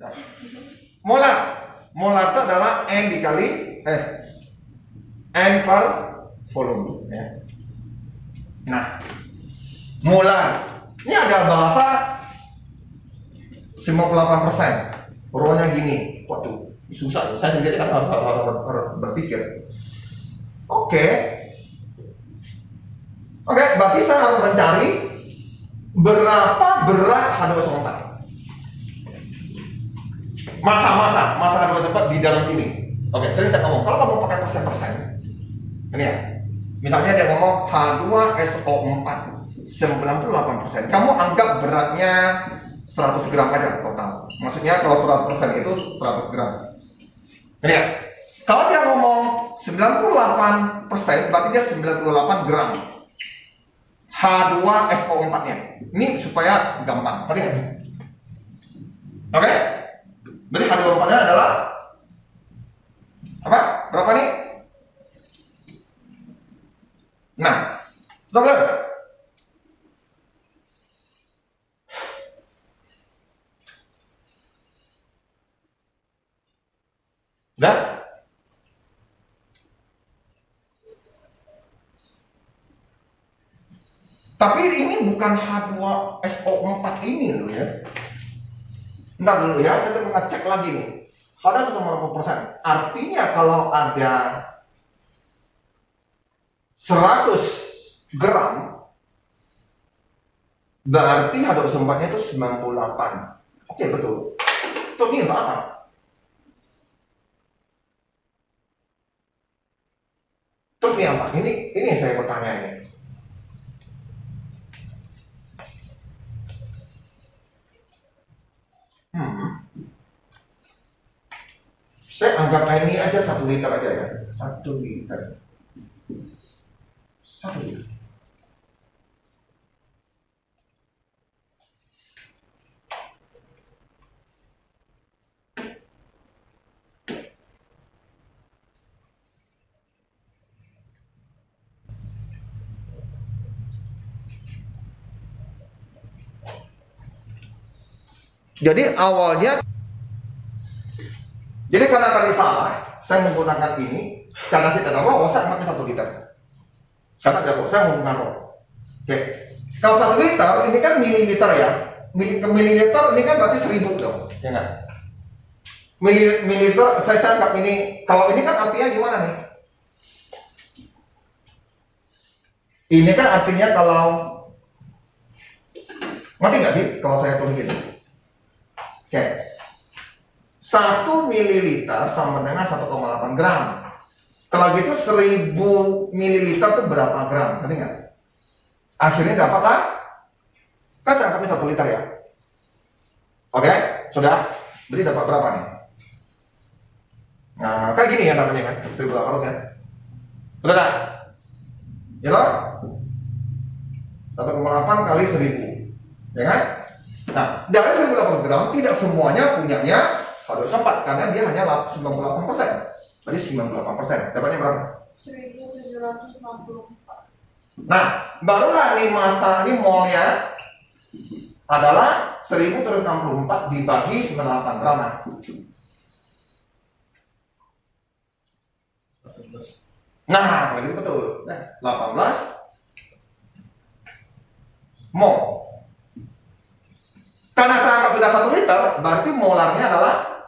Nah, molar. Molar itu adalah N dikali N per volume ya. Nah, molar. Ini ada bahasa 58%. Rho-nya gini. Waduh, susah. Saya sendiri kan harus berpikir. Oke, berarti saya harus mencari berapa berat H2SO4. Masa H2SO4 di dalam sini. Oke, sering saya ngomong, kalau kamu pakai persen, ini ya. Misalnya dia ngomong H2SO4 98%. Kamu anggap beratnya 100 gram aja total. Maksudnya kalau 100% itu 100 gram. Ini ya. Kalau dia ngomong 98%, berarti dia 98 gram H2SO4-nya. Ini supaya gampang. Ngerti nggak? Oke? Berarti H2O4-nya adalah apa? Berapa nih? Nah, sudah belum? Udah? Tapi ini bukan H2SO4 ini loh ya. Ntar dulu ya, saya coba ngecek lagi nih. Ada berapa persen? Artinya kalau ada 100 gram, berarti H2SO4-nya itu 98. Oke, betul. Itu ini untuk apa? Terus ini apa? Ini yang saya bertanya ini. Saya anggap ini aja 1 liter aja ya. 1 liter. 1 liter. Jadi awalnya, jadi karena tadi salah, saya menggunakan ini karena saya tidak tahu, saya pakai 1 liter. Karena tidak saya menggunakan roh. Oke, kalau 1 liter ini kan mililiter ya. Mililiter ini kan berarti 1000 dong, ya nggak? Mililiter saya anggap ini, kalau ini kan artinya gimana nih? Ini kan artinya kalau, ngerti nggak sih kalau saya tulis gini? Oke, 1 mililiter sama dengan 1,8 gram. Kalau gitu 1000 mililiter itu berapa gram? Ngerti nggak? Akhirnya dapatlah, kan saya anggapnya 1 liter ya. Oke, sudah. Berarti dapat berapa nih? Nah, kan gini ya namanya kan, 1800 ya. Sudah dah? Ya loh? 1,8 kali 1000. Ya kan? Nah, dari 1800 gram tidak semuanya punyanya H2SO4 karena dia hanya 98%. Berarti 98%. Dapatnya berapa? 1764. Nah, barulah nih masa ini molnya adalah 1064 dibagi 98 gram. Nah, kalau gitu betul. Nah, 18 mol. Karena saya anggap sudah 1 liter, berarti molarnya adalah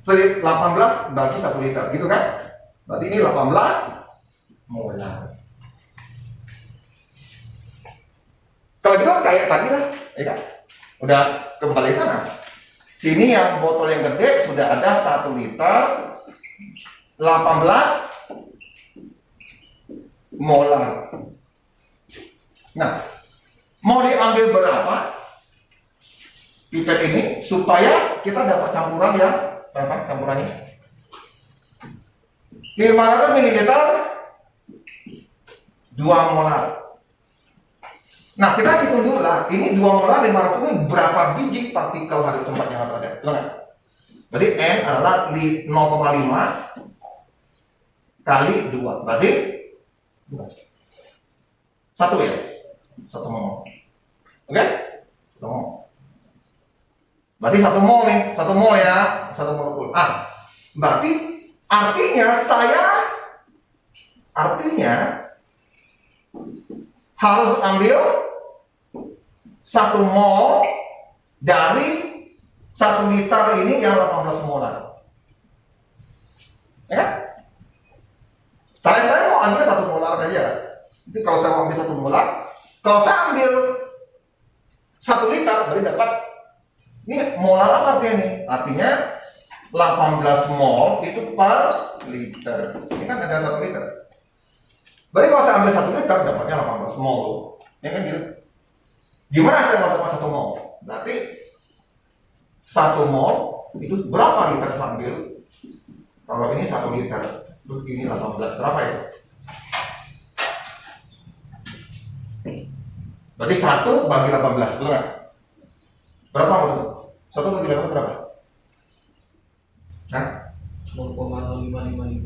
18 bagi 1 liter, gitu kan? Berarti ini 18 molar. Kalau gitu kayak tadi lah, ya kan? Udah kembali sana. Sini yang botol yang gede sudah ada 1 liter 18 molar. Nah, mau diambil berapa pipet ini supaya kita dapat campuran yang berapa campurannya? 500 ml 2 molar. Nah, kita hitung dulu lah, ini 2 molar 500 ini berapa biji partikel H2SO4 yang ada? Betul nggak? Berarti N adalah 0,5 kali 2, berarti 1 ya? 1 mol. Oke? 1 mol. Berarti 1 mol nih, 1 mol ya, 1 molekul. Berarti artinya harus ambil 1 mol dari 1 liter ini yang 18 molar. Ya kan? Saya mau ambil 1 molar aja. Jadi kalau saya mau ambil 1 molar, kalau saya ambil 1 liter, berarti dapat ini molar apa artinya nih? Artinya 18 mol itu per liter. Ini kan ada 1 liter. Berarti kalau saya ambil 1 liter, dapatnya 18 mol. Ya kan gitu? Gimana saya mau dapat 1 mol? Berarti 1 mol itu berapa liter saya ambil? Kalau ini 1 liter, terus ini 18, berapa ya? Berarti 1 bagi 18, betul nggak? Berapa betul? 1 bagi 18 berapa? Hah? 0,0555.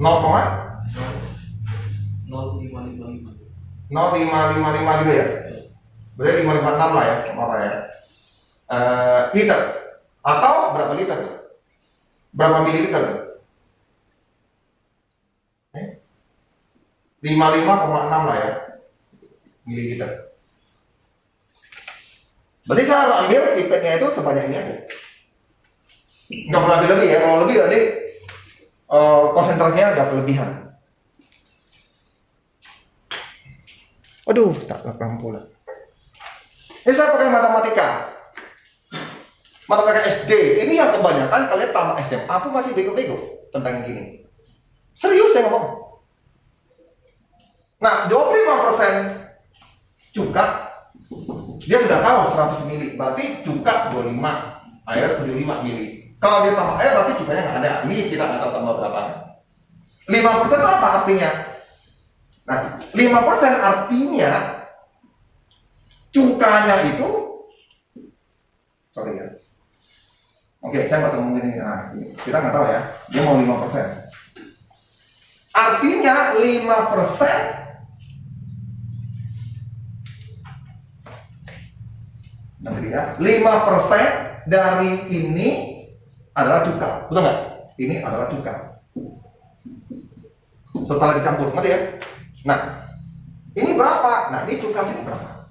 0,0555 gitu ya? Berarti 556 lah ya, apa ya? Liter. Atau berapa liter? Berapa mililiter? 55,6 lah ya, mililiter. Berarti saya harus ambil pipetnya itu sebanyak ini aja. Nggak perlu ambil lebih ya, kalau lebih berarti konsentrasinya ada kelebihan. Aduh, tak lampu lah. Ini saya pakai matematika. Matematika SD. Ini yang kebanyakan kalian tamat SMA pun masih bego-bego tentang yang gini. Serius saya ngomong. Nah, 25% cuka, dia sudah tahu 100 mili, berarti cuka 25, air 75 mili. Kalau dia tambah air, berarti cukanya nggak ada. Ini kita nggak tahu tambah berapa. 5% apa artinya? Nah, 5% artinya cukanya itu, sorry ya. Oke, saya nggak usah ngomongin ini. Nah, kita nggak tahu ya. Dia mau 5%. Artinya 5% nanti ya, 5% dari ini adalah cuka, betul nggak? Ini adalah cuka. Setelah dicampur, ngerti ya? Nah, ini berapa? Nah, ini cuka sini berapa?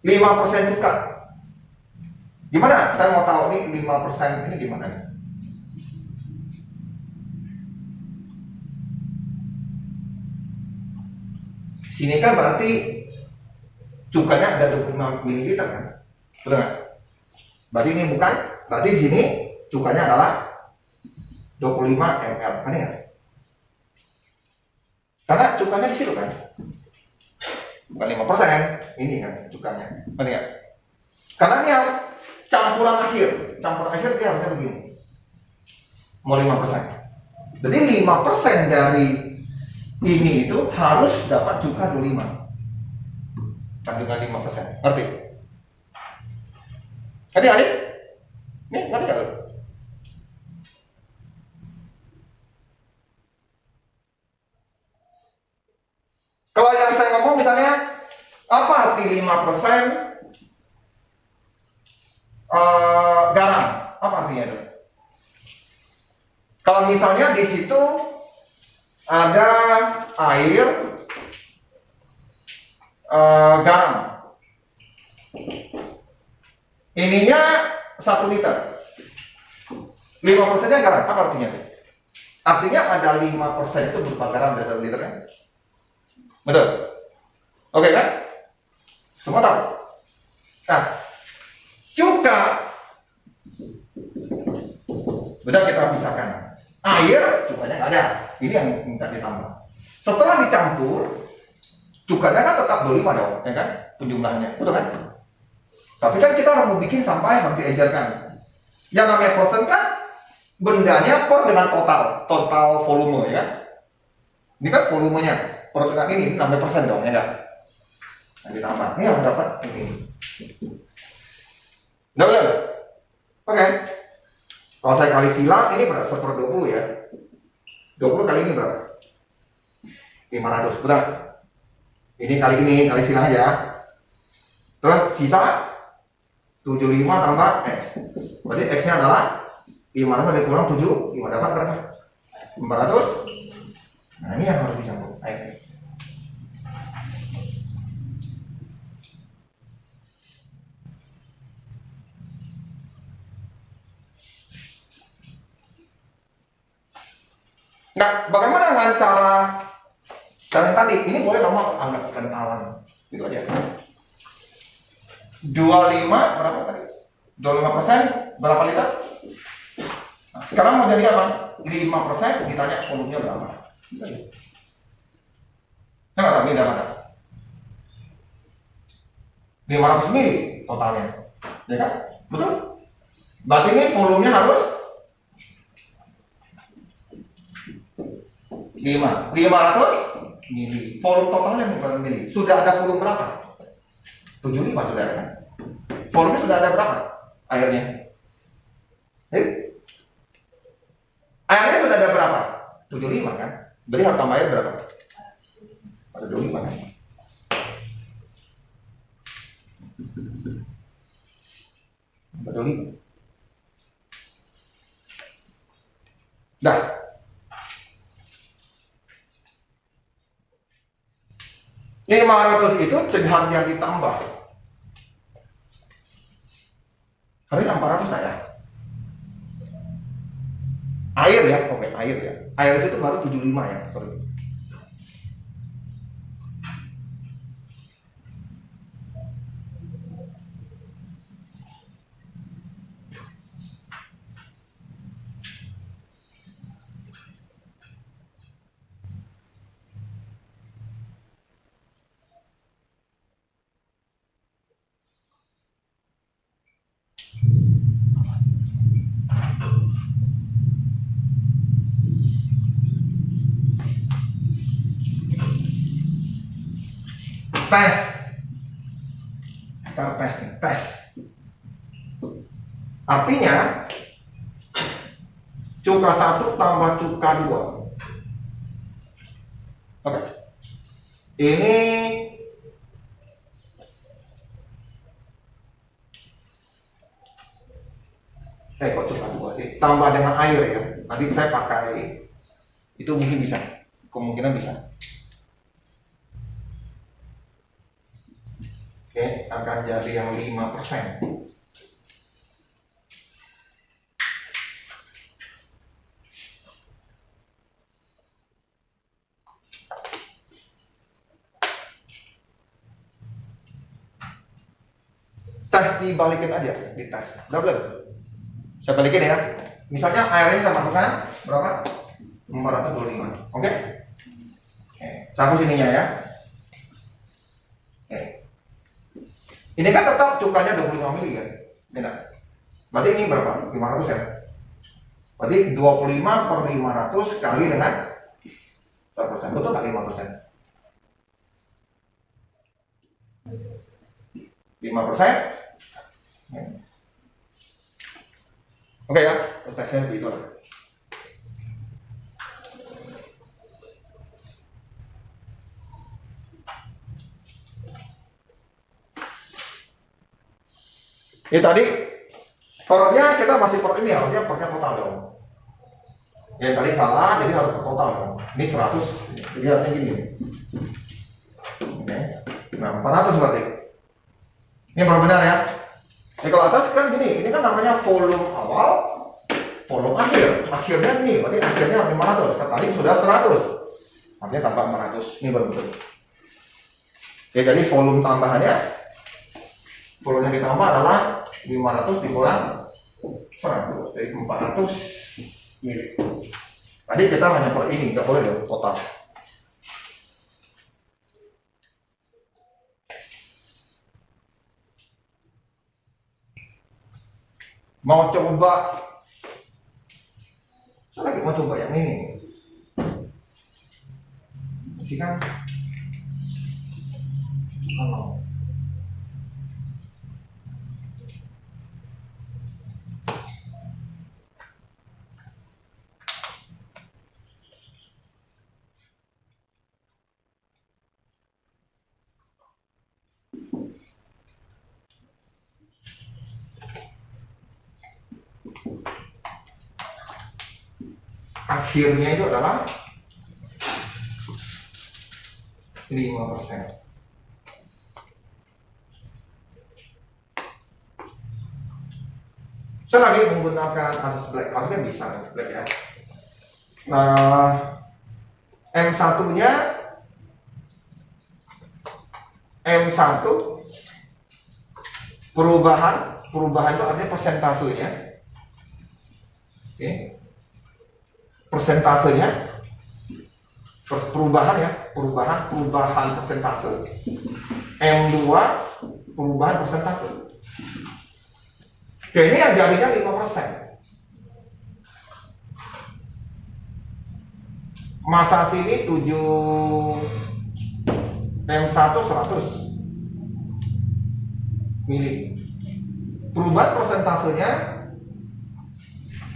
5% cuka. Gimana? Saya mau tahu nih 5% ini gimana nih? Sini kan berarti cukanya ada 25 ml kan? Betul nggak? Berarti ini bukan, berarti di sini cukanya adalah 25 ml, kan ya? Karena cukanya di situ kan? Bukan 5%, ini kan cukanya, kan ya? Karena ini yang campuran akhir dia harusnya begini. Mau 5%. Jadi 5% dari ini itu harus dapat cuka 25. Kandungan 5%. Ngerti? Ngerti adik? Nih, ngerti gak? Kalau yang saya ngomong misalnya, apa arti 5% garam? Apa artinya itu? Kalau misalnya di situ ada air, garam, ininya 1 liter, 5%-nya garam, apa artinya? Artinya ada 5% itu berupa garam dari 1 liter kan? Betul? Oke kan? Semua tahu? Nah, cuka sudah kita pisahkan. Air cukanya nggak ada, ini yang minta ditambah. Setelah dicampur, cukanya kan tetap 25 dong, ya kan? Penjumlahnya, betul kan? Tapi kan kita mau bikin sampai harus diejarkan. Yang namanya persen kan bendanya per dengan total volume, ya kan? Ini kan volumenya, per dengan ini namanya persen dong, ya kan? Nah, ditambah, ini yang dapat ini. Udah betul? Oke. Kalau saya kali silang, ini berapa? 1/20 ya. 20 kali ini berapa? 500, betul? Ini kali silang aja. Terus sisa 75 tambah X. Berarti X-nya adalah 500 dikurang 7, 5 dapat berapa? 400. Nah, ini yang harus dicampur. Ayo. Nah, bagaimana dengan cara yang tadi? Ini boleh kamu anggap kentalan. Itu aja. 25 berapa tadi? 25% berapa liter? Nah, sekarang mau jadi apa? 5% ditanya volumenya berapa? Itu aja. Saya nggak tahu ini dapat 500 mili totalnya, ya kan? Betul? Berarti ini volumenya harus 500 mili. Volume totalnya bukan mili. Sudah ada volume berapa? 75 sudah ada kan? Volumenya sudah ada berapa? Airnya? Airnya sudah ada berapa? 75 kan? Berarti harus tambah air berapa? Ada 25 kan? Betul ini. Dah. Ini 500 itu cegahannya ditambah. Harusnya 400 tak ya? Air ya, oke air ya. Air itu baru 75 ya, sorry. Tes. Kita tes nih, tes. Artinya cuka 1 tambah cuka 2. Oke. Ini kok cuka 2 sih? Tambah dengan air ya. Nanti saya pakai itu mungkin bisa. Kemungkinan bisa. Oke, akan jadi yang 5%. Tes dibalikin aja, dites. Udah belum? Saya balikin ya. Misalnya airnya saya masukkan berapa? 425. Oke? Oke, saya hapus ininya ya. Oke. Ini kan tetap cukanya 25 mili kan? Benar. Berarti ini berapa? 500 ya? Berarti 25 per 500 kali dengan 100%. Betul tak 5%? 5%? Oke ya, tesnya begitu lah. Ini tadi pernya kita masih per ini harusnya pernya total dong. Yang tadi salah jadi harus per total dong. Ini 100 jadi harusnya gini. Oke. Nah 400 berarti. Ini baru benar ya. Kalau atas kan gini, ini kan namanya volume awal, volume akhir. Akhirnya ini, berarti akhirnya 500. Tadi sudah 100. Artinya tambah 400. Ini baru betul. Oke, jadi volume tambahannya, volume yang ditambah adalah 500 dikurang 100, jadi 400 mili. Tadi kita hanya per ini, nggak boleh dong total. Mau coba, saya lagi mau coba yang ini. Jadi kan, kalau akhirnya itu adalah 5%. Saya lagi menggunakan kasus black, harusnya bisa black ya. M1-nya M1 perubahan itu artinya persentasenya. Oke. Persentasenya perubahan ya, perubahan persentase. M2 perubahan persentase. Oke, ini yang jadinya 5%. Masa sini 7 M1 100 mili. Perubahan persentasenya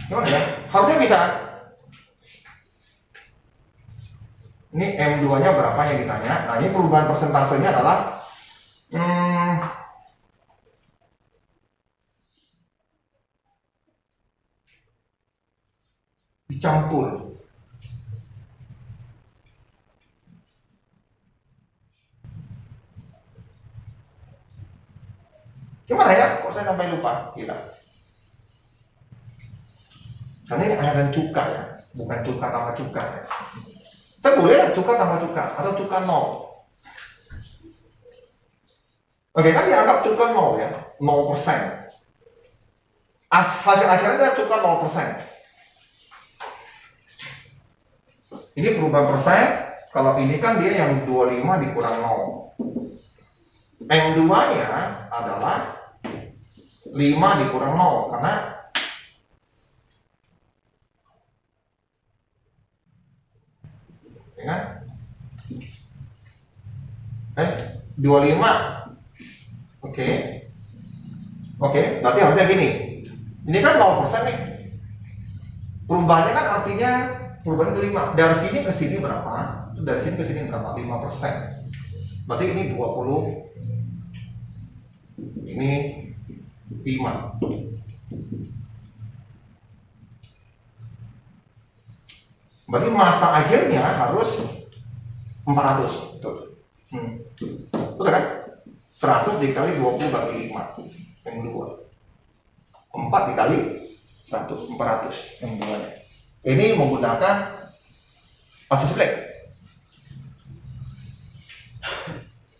gimana ya? Harusnya bisa. Ini M2-nya berapa yang ditanya. Nah, ini perubahan persentasenya adalah dicampur. Gimana ya? Kok saya sampai lupa? Tidak. Karena ini ayaran cuka ya, bukan cuka tambah cuka ya. Kita boleh lah cuka tambah cuka atau cuka 0. Oke, kan dianggap cuka 0 ya, 0%. Hasil akhirnya adalah cuka 0%. Ini perubahan persen. Kalau ini kan dia yang 25 dikurang 0. M2-nya adalah 5 dikurang 0 karena ya kan? 25. Oke. Oke, berarti harusnya gini. Ini kan 0% nih. Perubahannya kan artinya perubahan ke 5. Dari sini ke sini berapa? Dari sini ke sini berapa? 5%. Berarti ini 20. Ini 5. Berarti masa akhirnya harus 400. Betul. Betul kan? 100 dikali 20 bagi 5 yang 2. 4 dikali 100, 400 yang 2 nya. Ini menggunakan kasus black.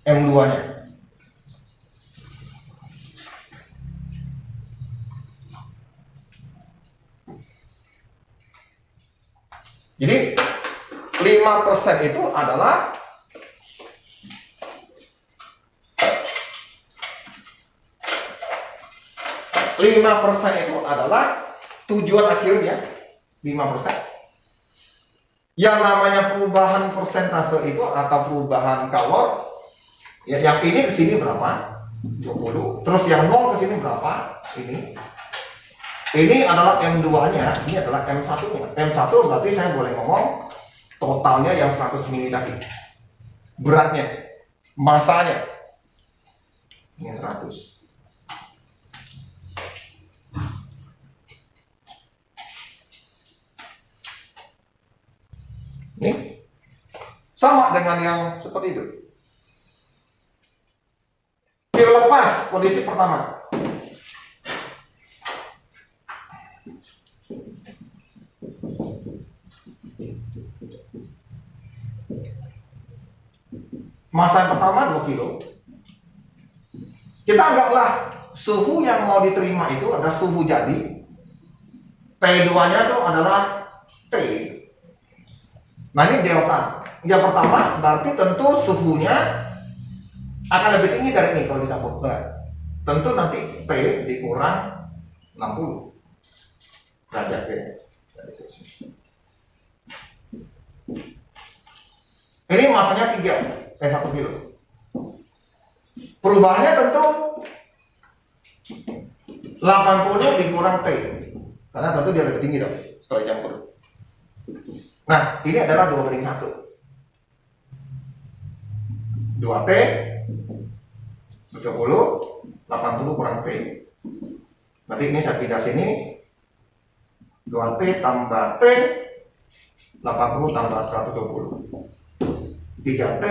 M2 nya. Jadi 5% itu adalah tujuan akhirnya 5%. Yang namanya perubahan persentase itu atau perubahan kalor, ya, yang ini ke sini berapa? 20. Terus yang 0 ke sini berapa? Ini adalah M2-nya, ini adalah M1-nya. M1 berarti saya boleh ngomong totalnya yang 100 mili tadi. Beratnya, masanya ini 100. Ini sama dengan yang seperti itu. Kita lepas kondisi pertama. Masa yang pertama 2 kilo. Kita anggaplah suhu yang mau diterima itu adalah suhu jadi. T2-nya itu adalah T. Nah, ini delta. Yang pertama berarti tentu suhunya akan lebih tinggi dari ini kalau dicampur. Tentu nanti T dikurang 60 derajat ya. Ini masanya 1 kilo. Perubahannya tentu 80 dikurang T. Karena tentu dia lebih tinggi dong setelah dicampur. Nah, ini adalah 2/1. 2T 70, 80 kurang T. Berarti ini saya pindah sini. 2T tambah T 80 tambah 120. 3T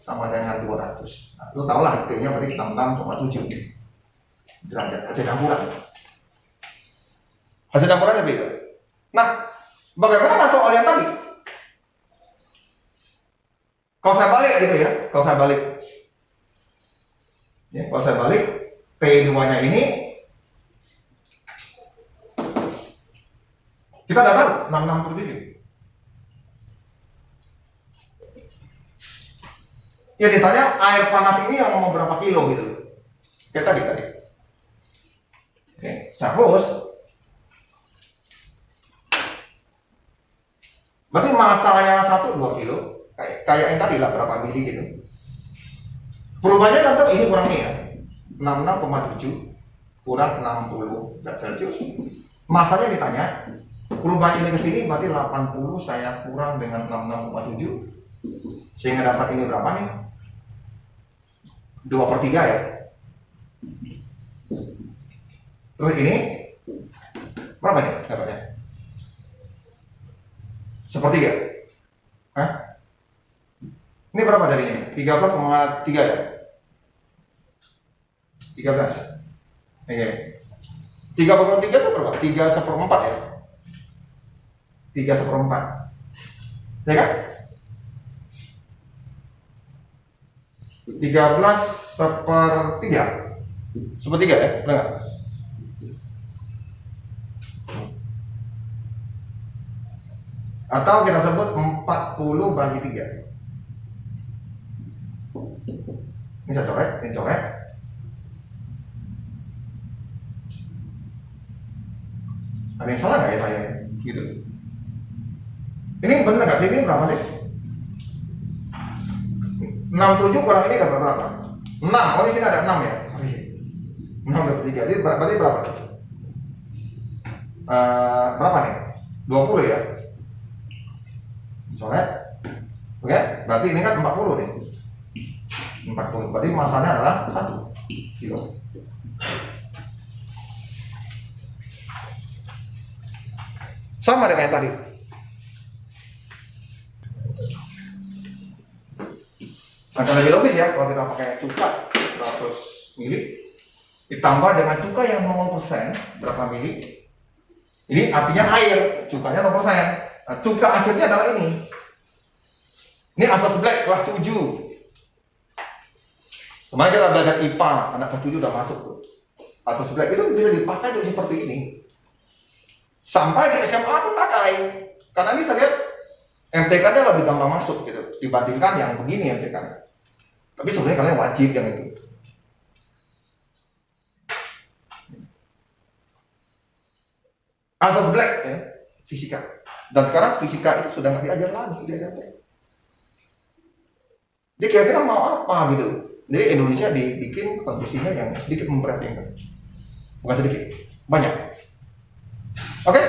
sama dengan 200. Nah, lu tau lah T-nya berarti 66,7 derajat hasil campuran. Hasil campurannya beda. Nah, bagaimana soal yang tadi? Kalau saya balik gitu ya, kalau saya balik P2-nya ini kita udah tahu 66,7. Ya ditanya air panas ini yang mau berapa kilo gitu. Kayak tadi. Oke, suppose berarti masanya 2 kilo. Kayak yang tadi lah berapa mili gitu. Perubahannya tentu ini kurang nih ya. 66,7 kurang 60 derajat Celcius. Masanya ditanya, perubahan ini ke sini berarti 80 saya kurang dengan 66,7 sehingga dapat ini berapa nih? 2/3 ya. Terus ini berapa nih dapatnya? 1/3. Hah? Ini berapa jadinya? 13,3 ya? 13. Oke. 3/3 itu berapa? 3/4 ya? 3/4. Ya kan? 13/3. Sepertiga ya? Benar nggak? Atau kita sebut 40/3. Ini saya coret, ini coret. Ada yang salah nggak ya saya? Gitu. Ini benar nggak sih? Ini berapa sih? 67 kurang ini dapat berapa? 6. Oh di sini ada 6 ya? 6/3. Jadi berarti berapa? Berapa nih? 20 ya? Coret. Oke, berarti ini kan 40 nih. 40. Berarti masanya adalah 1 kilo. Sama dengan yang tadi. Akan lebih logis ya kalau kita pakai cuka 100 mili ditambah dengan cuka yang 0% berapa mili. Ini artinya air, cukanya 0%. Nah, cuka akhirnya adalah ini. Ini asas black kelas 7. Kemarin kita belajar IPA, anak kelas 7 udah masuk tuh. Asas black itu bisa dipakai tuh seperti ini. Sampai di SMA pun pakai. Karena ini saya lihat MTK-nya lebih gampang masuk gitu dibandingkan yang begini MTK-nya. Tapi sebenarnya kalian wajib yang itu. Asas black ya, fisika. Dan sekarang fisika itu sudah nggak diajar lagi, diajar. Jadi kira-kira mau apa gitu? Jadi Indonesia dibikin kondisinya yang sedikit memprihatinkan. Bukan sedikit, banyak. Oke?